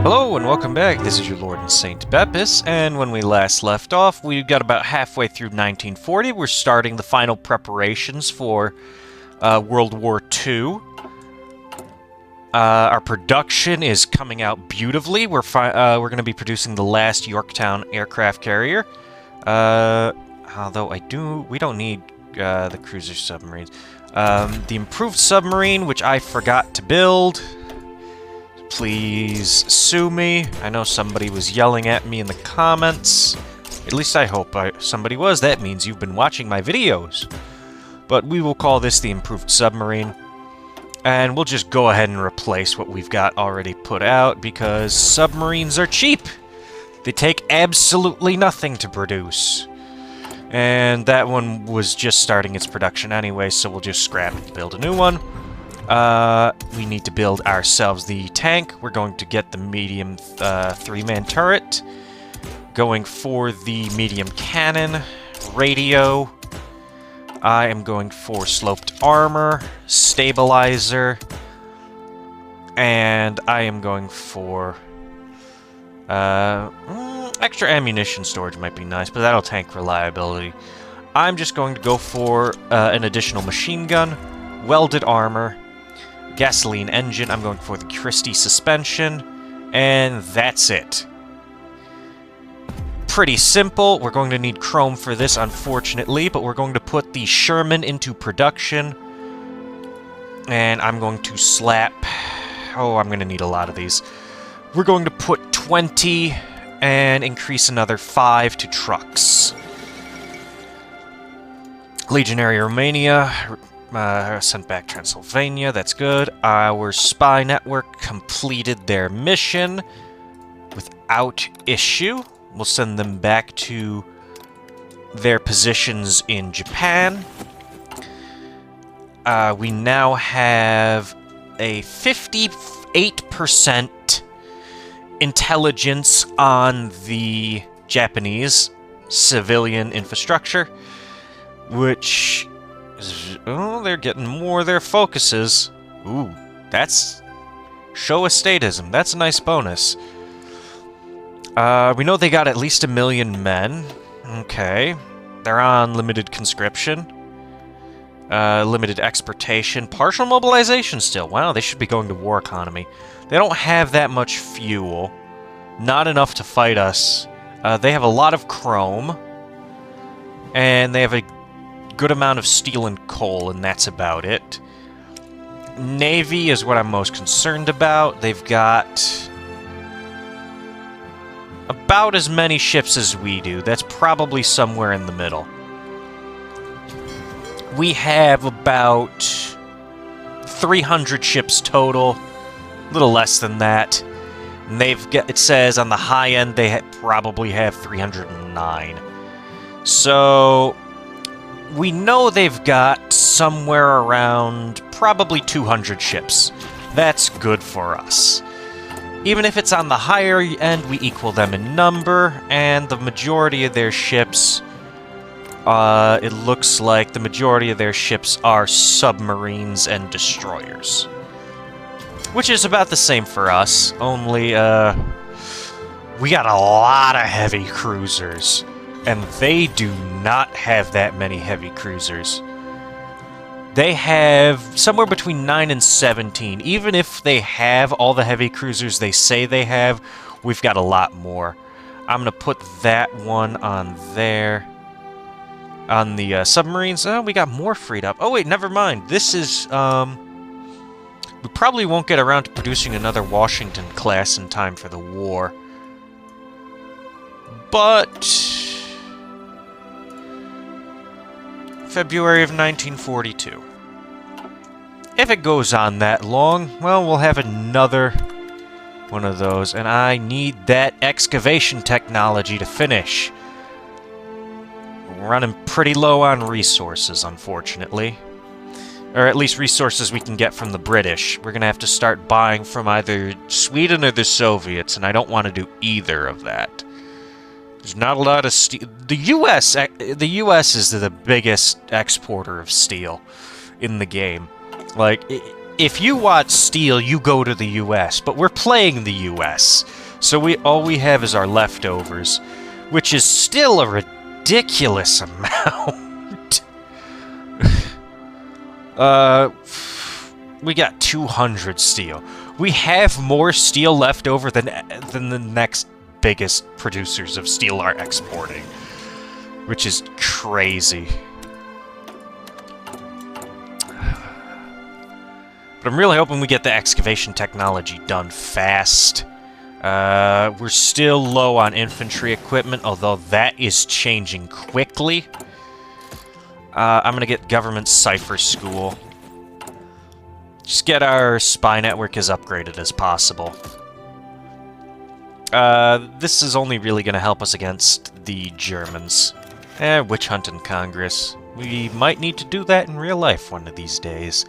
Hello and welcome back, this is your Lord and Saint Beppis, and when we last left off, we got about halfway through 1940. We're starting the final preparations for World War II. Our production is coming out beautifully. We're going to be producing the last Yorktown aircraft carrier. Although we don't need the cruiser submarines. The improved submarine, which I forgot to build. Please sue me. I know somebody was yelling at me in the comments. At least I hope somebody was. That means you've been watching my videos. But we will call this the improved submarine. And we'll just go ahead and replace what we've got already put out, because submarines are cheap. They take absolutely nothing to produce. And that one was just starting its production anyway, so we'll just scrap it and build a new one. We need to build ourselves the tank. We're going to get the medium 3-man turret. Going for the medium cannon. Radio. I am going for sloped armor. Stabilizer. And I am going for... extra ammunition storage might be nice, but that'll tank reliability. I'm just going to go for an additional machine gun. Welded armor. Gasoline engine, I'm going for the Christie suspension, and that's it. Pretty simple. We're going to need chrome for this, unfortunately, but we're going to put the Sherman into production, and I'm going to slap... Oh, I'm going to need a lot of these. We're going to put 20 and increase another 5 to trucks. Legionary Romania... sent back Transylvania, that's good. Our spy network completed their mission without issue. We'll send them back to their positions in Japan. We now have a 58% intelligence on the Japanese civilian infrastructure, which... Oh, they're getting more of their focuses. Ooh, that's... Show of statism. That's a nice bonus. We know they got at least 1 million men. Okay. They're on limited conscription. Limited exportation. Partial mobilization still. Wow, they should be going to war economy. They don't have that much fuel. Not enough to fight us. They have a lot of chrome. And they have a good amount of steel and coal, and that's about it. Navy is what I'm most concerned about. They've got about as many ships as we do. That's probably somewhere in the middle. We have about 300 ships total, a little less than that. And they've got, it says on the high end they probably have 309. So we know they've got somewhere around probably 200 ships. That's good for us. Even if it's on the higher end, we equal them in number, and the majority of their ships, it looks like the majority of their ships are submarines and destroyers. Which is about the same for us, only, we got a lot of heavy cruisers. And they do not have that many heavy cruisers. They have somewhere between 9 and 17. Even if they have all the heavy cruisers they say they have, we've got a lot more. I'm going to put that one on there. On the submarines, oh, we got more freed up. Oh, wait, never mind. This is, we probably won't get around to producing another Washington class in time for the war. But... February of 1942. If it goes on that long, well, we'll have another one of those, and I need that excavation technology to finish. We're running pretty low on resources, unfortunately. Or at least resources we can get from the British. We're going to have to start buying from either Sweden or the Soviets, and I don't want to do either of that. There's not a lot of steel. The U.S. is the biggest exporter of steel in the game. Like, if you want steel, you go to the US, but we're playing the US. So all we have is our leftovers, which is still a ridiculous amount. We got 200 steel. We have more steel left over than the next biggest producers of steel are exporting, which is crazy. But I'm really hoping we get the excavation technology done fast. We're still low on infantry equipment, although that is changing quickly. I'm gonna get government cipher school. Just get our spy network as upgraded as possible. This is only really gonna help us against the Germans. Witch hunt in Congress. We might need to do that in real life one of these days.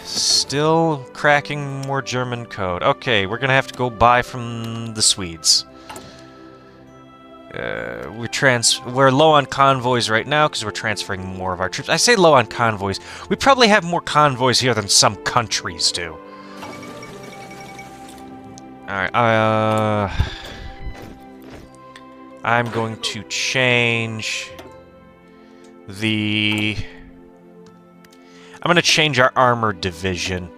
Still cracking more German code. Okay, we're gonna have to go buy from the Swedes. We're low on convoys right now because we're transferring more of our troops. I say low on convoys. We probably have more convoys here than some countries do. Alright, I'm going to change the... I'm going to change our armored division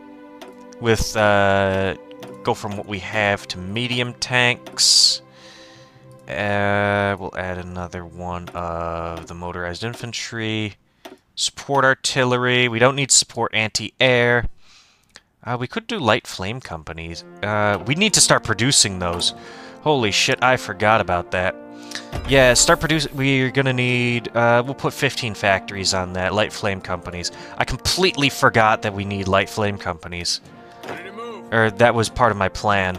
with, go from what we have to medium tanks. We'll add another one of the motorized infantry. Support artillery. We don't need support anti-air. We could do light flame companies. We need to start producing those. Holy shit, I forgot about that. Yeah, start producing. We're gonna need. We'll put 15 factories on that. Light flame companies. I completely forgot that we need light flame companies. Ready to move. Or that was part of my plan.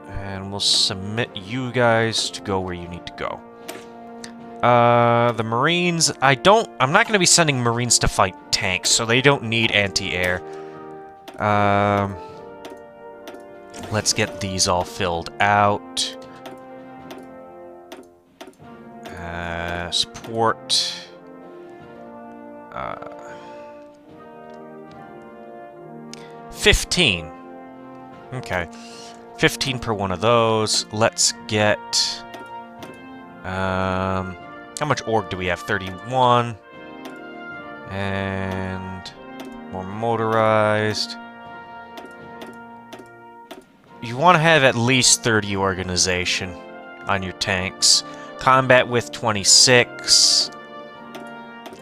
And we'll submit you guys to go where you need to go. The Marines. I'm not gonna be sending Marines to fight tanks, so they don't need anti-air. Let's get these all filled out. Support. 15. Okay. 15 per one of those. Let's get... how much org do we have? 31. And... more motorized. You want to have at least 30 organization on your tanks. Combat with 26.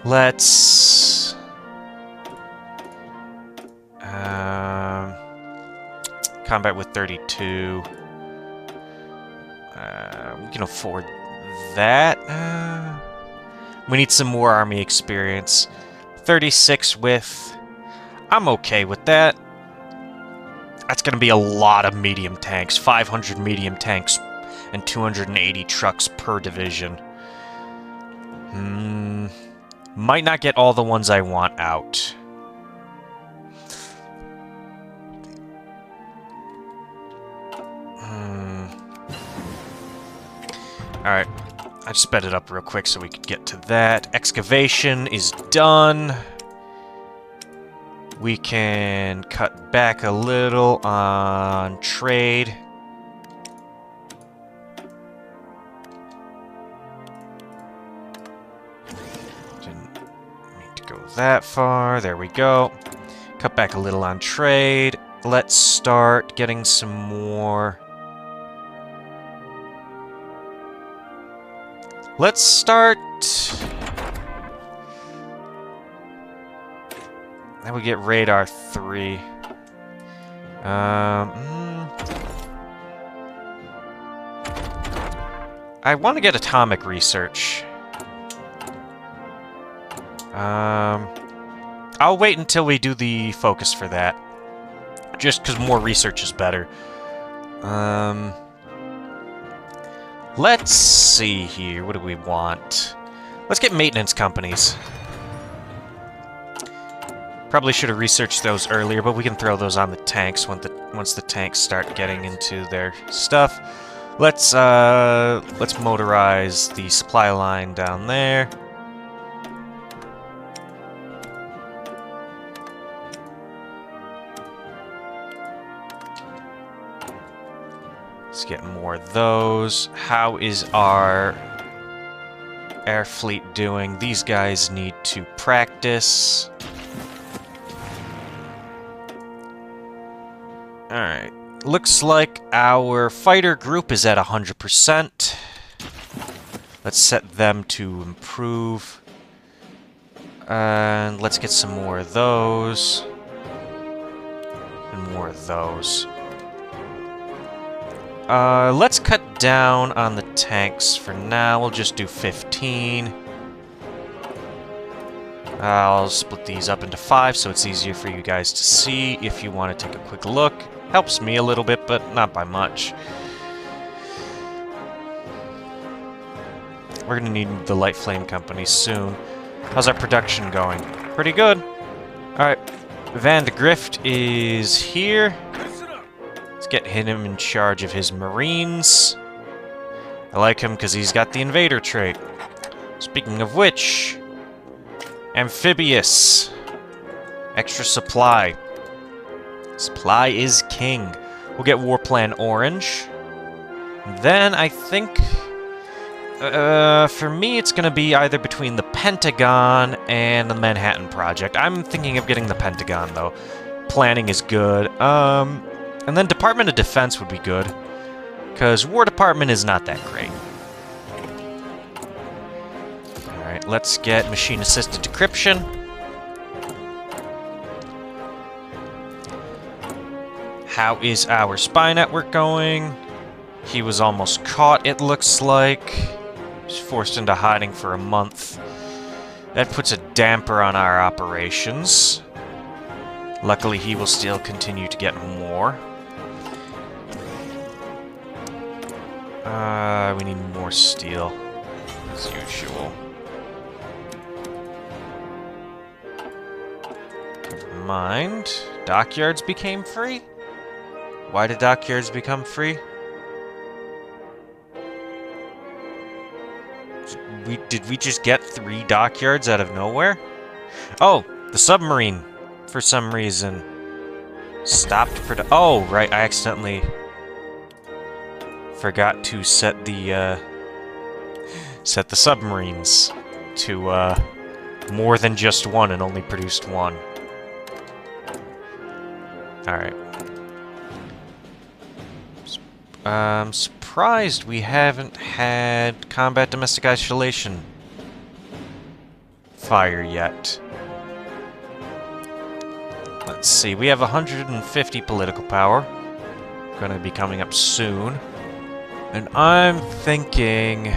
Let's... combat with 32. We can afford that. We need some more army experience. 36 with... I'm okay with that. That's going to be a lot of medium tanks. 500 medium tanks and 280 trucks per division. Might not get all the ones I want out. Alright. I just sped it up real quick so we could get to that. Excavation is done. We can cut back a little on trade. Didn't need to go that far. There we go. Cut back a little on trade. Let's start getting some more... Let's start... Then we get Radar 3. I want to get atomic research. I'll wait until we do the focus for that. Just because more research is better. Let's see here. What do we want? Let's get maintenance companies. Probably should have researched those earlier, but we can throw those on the tanks once the tanks start getting into their stuff. Let's motorize the supply line down there. Let's get more of those. How is our air fleet doing? These guys need to practice. Alright. Looks like our fighter group is at 100%. Let's set them to improve. And let's get some more of those. And more of those. Let's cut down on the tanks for now. We'll just do 15. I'll split these up into 5 so it's easier for you guys to see if you want to take a quick look. Helps me a little bit, but not by much. We're gonna need the Light Flame Company soon. How's our production going? Pretty good. Alright, Van de Grift is here. Let's get him in charge of his Marines. I like him because he's got the Invader trait. Speaking of which, Amphibious. Extra supply. Supply is king. We'll get War Plan Orange. Then I think, for me, it's going to be either between the Pentagon and the Manhattan Project. I'm thinking of getting the Pentagon, though. Planning is good. And then Department of Defense would be good, because War Department is not that great. Alright, let's get Machine-Assisted Decryption. How is our spy network going? He was almost caught, it looks like. He's forced into hiding for a month. That puts a damper on our operations. Luckily, he will still continue to get more. We need more steel, as usual. Never mind. Dockyards became free? Why did dockyards become free? Did we just get 3 dockyards out of nowhere? Oh, the submarine, for some reason, stopped oh, right, I accidentally forgot to set the submarines to more than just 1 and only produced 1. Alright. I'm surprised we haven't had combat domestic isolation fire yet. Let's see, we have 150 political power. Gonna be coming up soon. And I'm thinking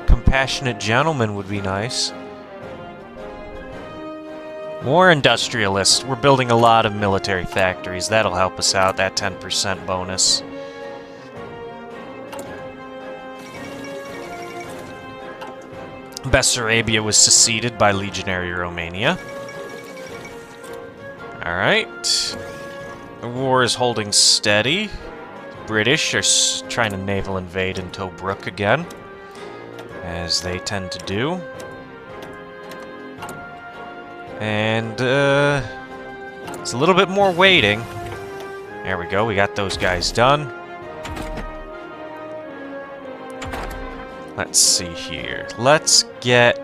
Compassionate Gentleman would be nice. More industrialists. We're building a lot of military factories. That'll help us out, that 10% bonus. Bessarabia was seceded by Legionary Romania. Alright. The war is holding steady. The British are trying to naval invade in Tobruk again, as they tend to do. And, it's a little bit more waiting. There we go, we got those guys done. Let's see here. Let's get...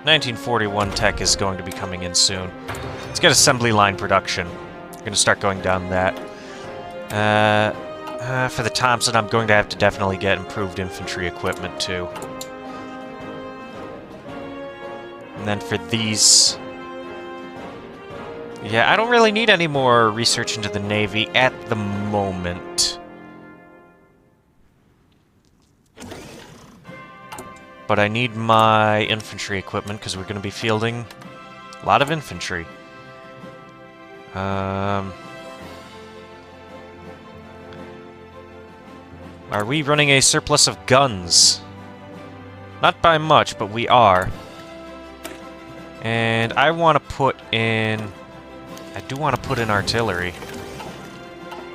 1941 tech is going to be coming in soon. Let's get assembly line production. We're going to start going down that. For the Thompson, I'm going to have to definitely get improved infantry equipment, too. And then for these... Yeah, I don't really need any more research into the Navy at the moment. But I need my infantry equipment, because we're going to be fielding a lot of infantry. Are we running a surplus of guns? Not by much, but we are. And I want to put in... I do want to put in artillery.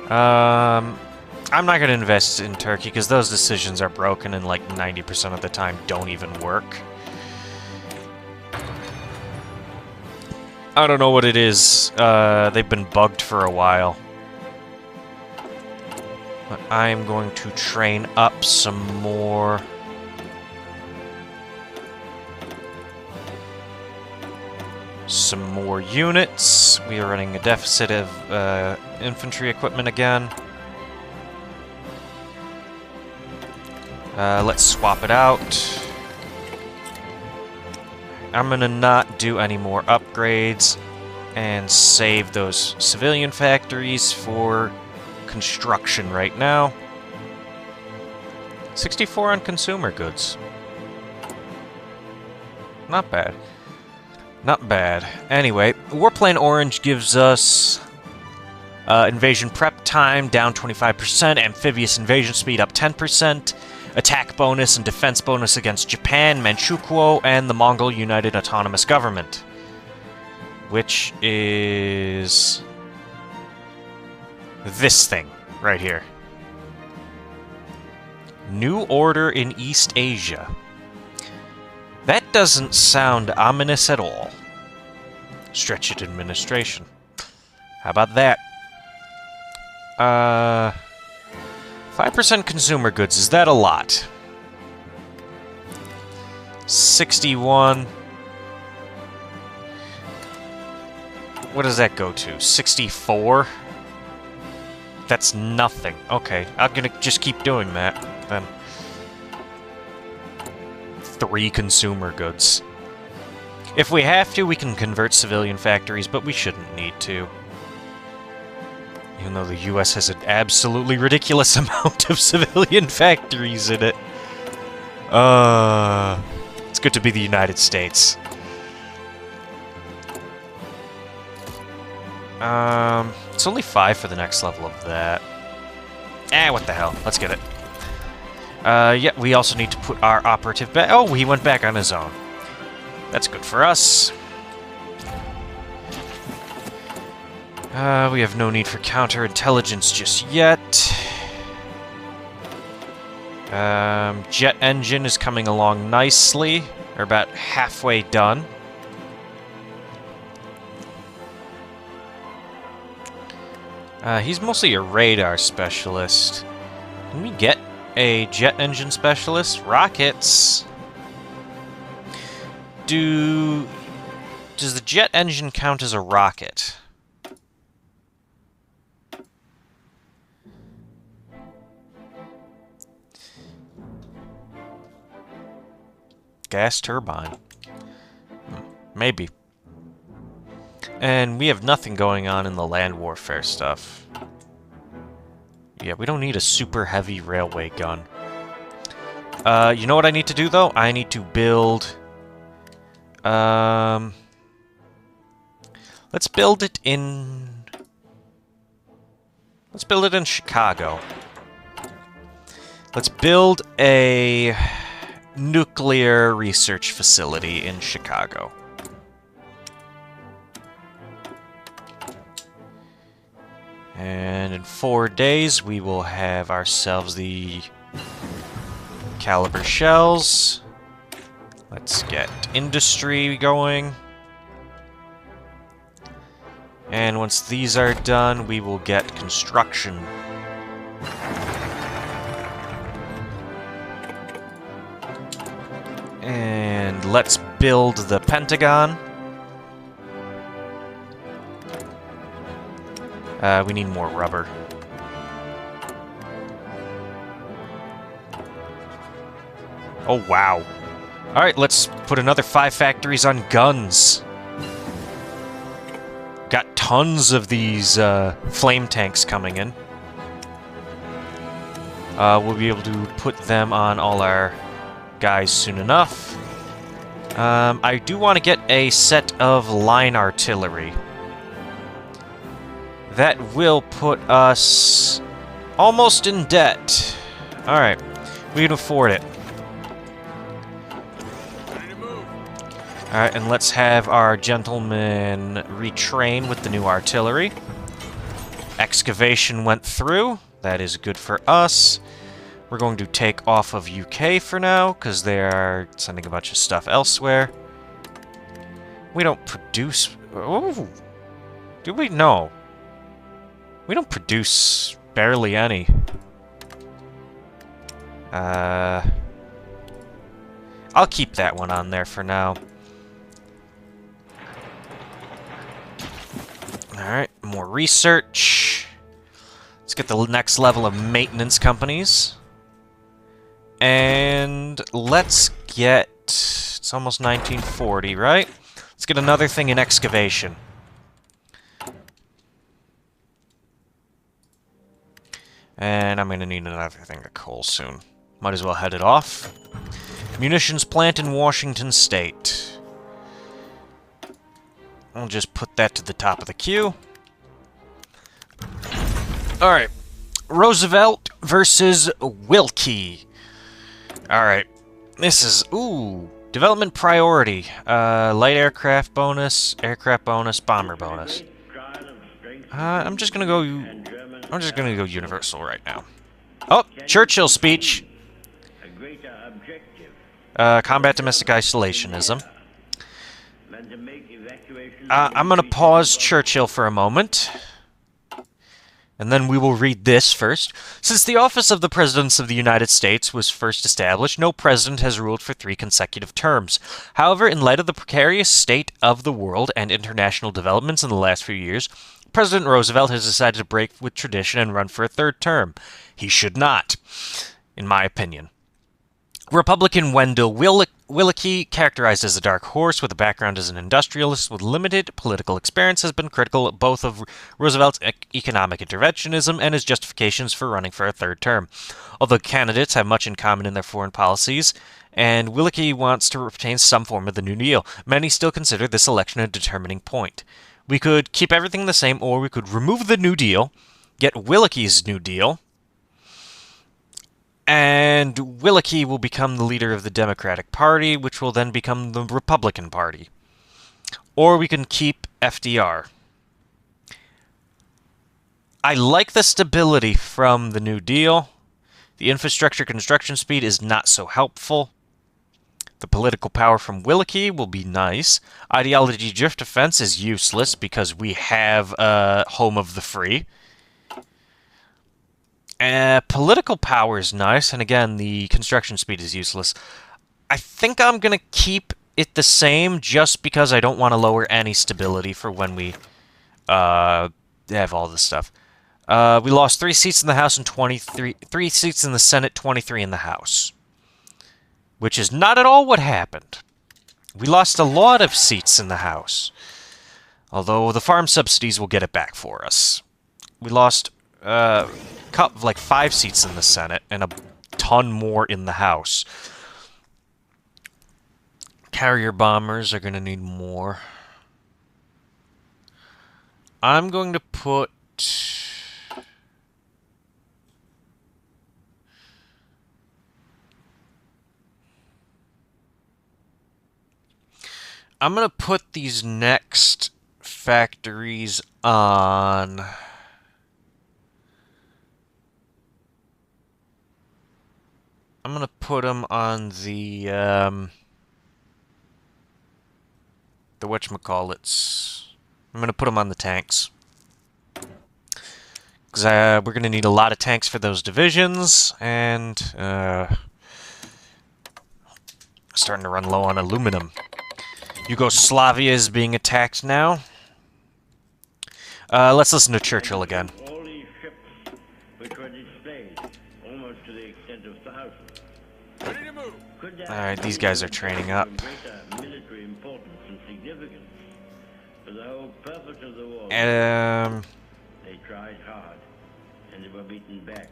I'm not going to invest in Turkey, because those decisions are broken and like 90% of the time don't even work. I don't know what it is. They've been bugged for a while. But I'm going to train up some more. Some more units. We are running a deficit of infantry equipment again. Let's swap it out. I'm gonna not do any more upgrades and save those civilian factories for construction right now. 64 on consumer goods. Not bad. Not bad. Anyway, Warplane Orange gives us invasion prep time down 25%, amphibious invasion speed up 10%, attack bonus and defense bonus against Japan, Manchukuo, and the Mongol United Autonomous Government. Which is this thing right here. New order in East Asia. That doesn't sound ominous at all. Stretched administration. How about that? 5% consumer goods. Is that a lot? 61. What does that go to? 64? That's nothing. Okay, I'm gonna just keep doing that, then. 3 consumer goods. If we have to, we can convert civilian factories, but we shouldn't need to. Even though the US has an absolutely ridiculous amount of civilian factories in it. It's good to be the United States. It's only 5 for the next level of that. What the hell? Let's get it. Yeah, we also need to put our operative back. Oh, he went back on his own. That's good for us. We have no need for counterintelligence just yet. Jet engine is coming along nicely. We're about halfway done. He's mostly a radar specialist. Can we get a jet engine specialist? Rockets. Does the jet engine count as a rocket? Gas turbine. Maybe. And we have nothing going on in the land warfare stuff. Yeah, we don't need a super heavy railway gun. You know what I need to do, though? I need to build... let's build it in... Let's build it in Chicago. Let's build a nuclear research facility in Chicago. And in 4 days, we will have ourselves the caliber shells. Let's get industry going. And once these are done, we will get construction. And let's build the Pentagon. We need more rubber. Oh, wow. Alright, let's put another 5 factories on guns. Got tons of these flame tanks coming in. We'll be able to put them on all our guys soon enough. I do want to get a set of line artillery. That will put us almost in debt. Alright, we can afford it. Alright, and let's have our gentlemen retrain with the new artillery. Excavation went through. That is good for us. We're going to take off of UK for now, because they are sending a bunch of stuff elsewhere. We don't produce Oh, do we? No. We don't produce barely any. I'll keep that one on there for now. Alright, more research. Let's get the next level of maintenance companies. And let's get... It's almost 1940, right? Let's get another thing in excavation. And I'm gonna need another thing of coal soon. Might as well head it off. Munitions plant in Washington State. I'll just put that to the top of the queue. Alright. Roosevelt versus Wilkie. Alright. This is... Ooh. Development priority. Light aircraft bonus, bomber bonus. I'm just gonna go universal right now. Oh, Churchill speech. Combat domestic isolationism. I'm gonna pause Churchill for a moment. And then we will read this first. Since the office of the President of the United States was first established, no president has ruled for 3 consecutive terms. However, in light of the precarious state of the world and international developments in the last few years, President Roosevelt has decided to break with tradition and run for a 3rd term. He should not, in my opinion. Republican Wendell Willkie, characterized as a dark horse with a background as an industrialist with limited political experience, has been critical both of Roosevelt's economic interventionism and his justifications for running for a 3rd term. Although candidates have much in common in their foreign policies, and Willkie wants to retain some form of the New Deal, many still consider this election a determining point. We could keep everything the same, or we could remove the New Deal, get Willkie's New Deal, and Willkie will become the leader of the Democratic Party, which will then become the Republican Party. Or we can keep FDR. I like the stability from the New Deal. The infrastructure construction speed is not so helpful. The political power from Willkie will be nice. Ideology drift defense is useless because we have Home of the Free. Political power is nice, and again, the construction speed is useless. I think I'm going to keep it the same just because I don't want to lower any stability for when we have all this stuff. We lost 3 seats in the House and 3 seats in the Senate, 23 in the House. Which is not at all what happened. We lost a lot of seats in the House. Although the farm subsidies will get it back for us. We lost like 5 seats in the Senate and a ton more in the House. Carrier bombers are going to need more. I'm going to put... I'm going to put these next factories on... I'm going to put them on the whatchamacallits. I'm going to put them on the tanks. Because we're going to need a lot of tanks for those divisions, and starting to run low on aluminum. Yugoslavia is being attacked now. Let's listen to Churchill again. All these ships which were displayed, almost to the extent of thousands. Ready to move. Alright, these guys are training up. Greater military importance and significance for the whole purpose of the war. They tried hard, and they were beaten back.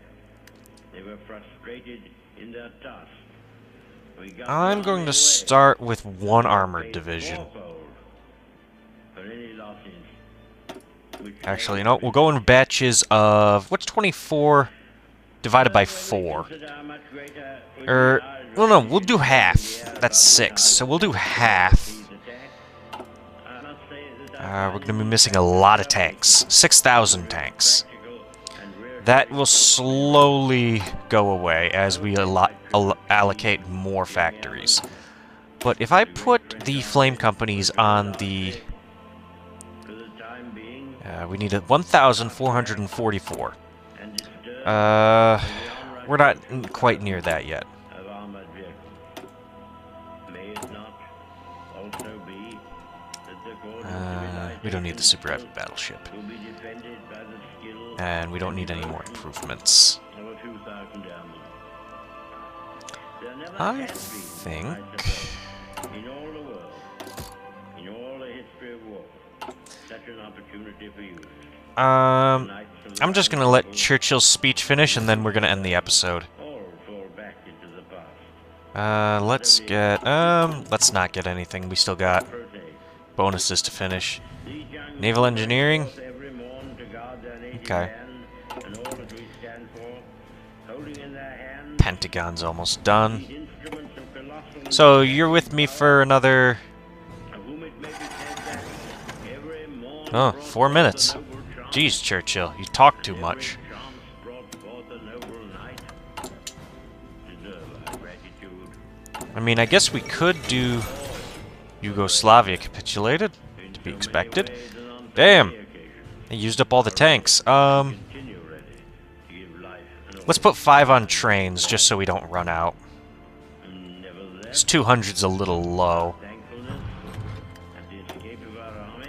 They were frustrated in their task. I'm going to start with 1 armored division. Actually, you know, we'll go in batches of... What's 24 divided by 4? Well, no, we'll do half. That's 6, so we'll do half. We're going to be missing a lot of tanks. 6,000 tanks. That will slowly go away as we allocate more factories. But if I put the flame companies on the We need a 1,444. and disturb We're not quite near that yet. of armored vehicles. May it not also be that the coordinates We don't need the super heavy battleship. will be defended by the skill And we don't need any more improvements. of a few thousand airmen. There never I has think... been, I suppose, in all the world, in all the history of war, such an opportunity for you. I'm just gonna let Churchill's speech finish, and then we're gonna end the episode. All fall back into the past. Let's not get anything. We still got Protect. bonuses to finish. These young Naval men engineering? forth every morn to guard their native Okay. land and all that we stand for, holding in their hands Pentagon's almost done. these instruments of colossal So you're with me for another... of whom it may be said that every morn Oh, brought 4 forth minutes. a noble chant, Jeez, Churchill, you talk too every much. chant brought forth a noble knight. Deserve our gratitude. I mean, I guess we could do Yugoslavia capitulated, In to be so many expected. ways and on so Damn. many occasions, They used up all the tanks. continue ready to give life and Let's put 5 on trains, just so we don't run out. nevertheless, This 200's a little low. thankfulness at the escape of our army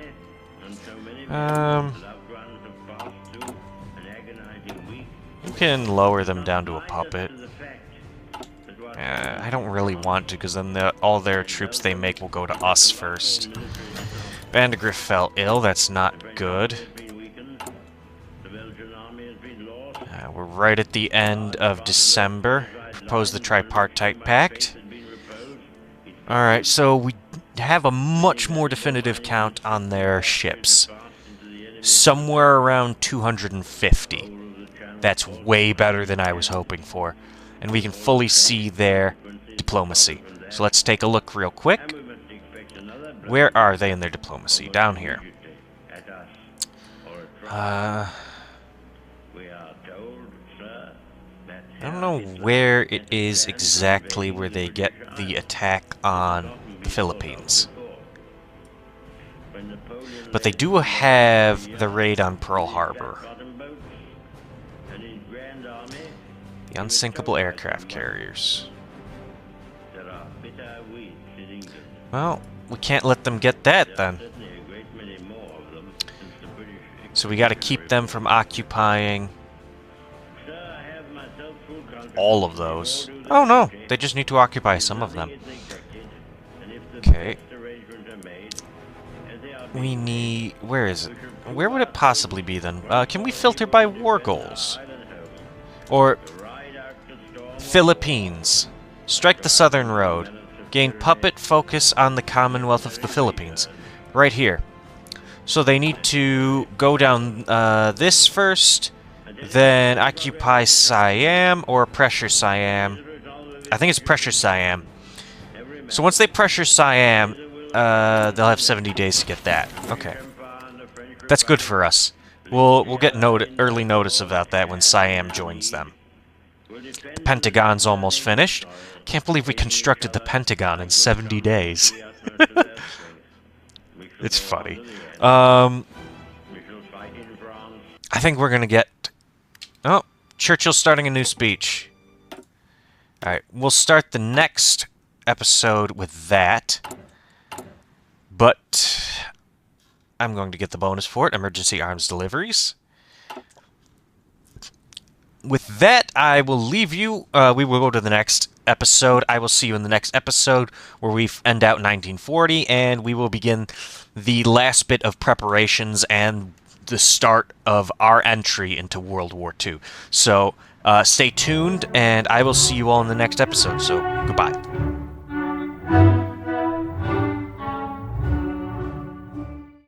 and so many Um, loved ones have passed through an agonizing week. You can lower them down to a Blind us puppet. to the fact that what I don't really want to, because then all their troops they make will go to us first. Vandegrift fell ill, that's not good. has been weakened, the Belgian army has been lost, We're right at the end of December. Propose the tripartite pact. has been reposed, its Alright, so we have a much more definitive count on their ships. passed into the enemy Somewhere around 250. of the channel. That's way better than I was hoping for. And we can fully see their diplomacy. So let's take a look real quick. And we must expect another Where are they in their diplomacy? Down here. at us or a trial. Uh, We are told, sir, that I don't know where it is exactly where they get the attack on the Philippines. But they do have the raid on Pearl Harbor. The unsinkable aircraft carriers. There are bitter weeds in England. Well, we can't let them get that then. Certainly a great many more of them since the British. So we gotta keep them from occupying Sir, I have myself full confidence all of they will those. do Oh no, their they just need to occupy some of them. Nothing is neglected, and if the Okay. best arrangements are made, as they are We being need... Where is it? Where would it possibly be then? Can we filter by war goals? island home, Or to ride out the storm Philippines. Strike the southern road. Gain puppet focus on the Commonwealth of the Philippines. Right here. So they need to go down this first, then occupy Siam or pressure Siam. I think it's pressure Siam. So once they pressure Siam, they'll have 70 days to get that. Okay. That's good for us. We'll get early notice about that when Siam joins them. The Pentagon's almost finished. Can't believe we constructed the Pentagon in 70 days. It's funny. I think we're gonna get... Oh, Churchill's starting a new speech. Alright, we'll start the next episode with that. But I'm going to get the bonus for it, emergency arms deliveries. With that, I will leave you. We will go to the next episode. I will see you in the next episode where we end out 1940, and we will begin the last bit of preparations and the start of our entry into World War II. So stay tuned, and I will see you all in the next episode. So goodbye.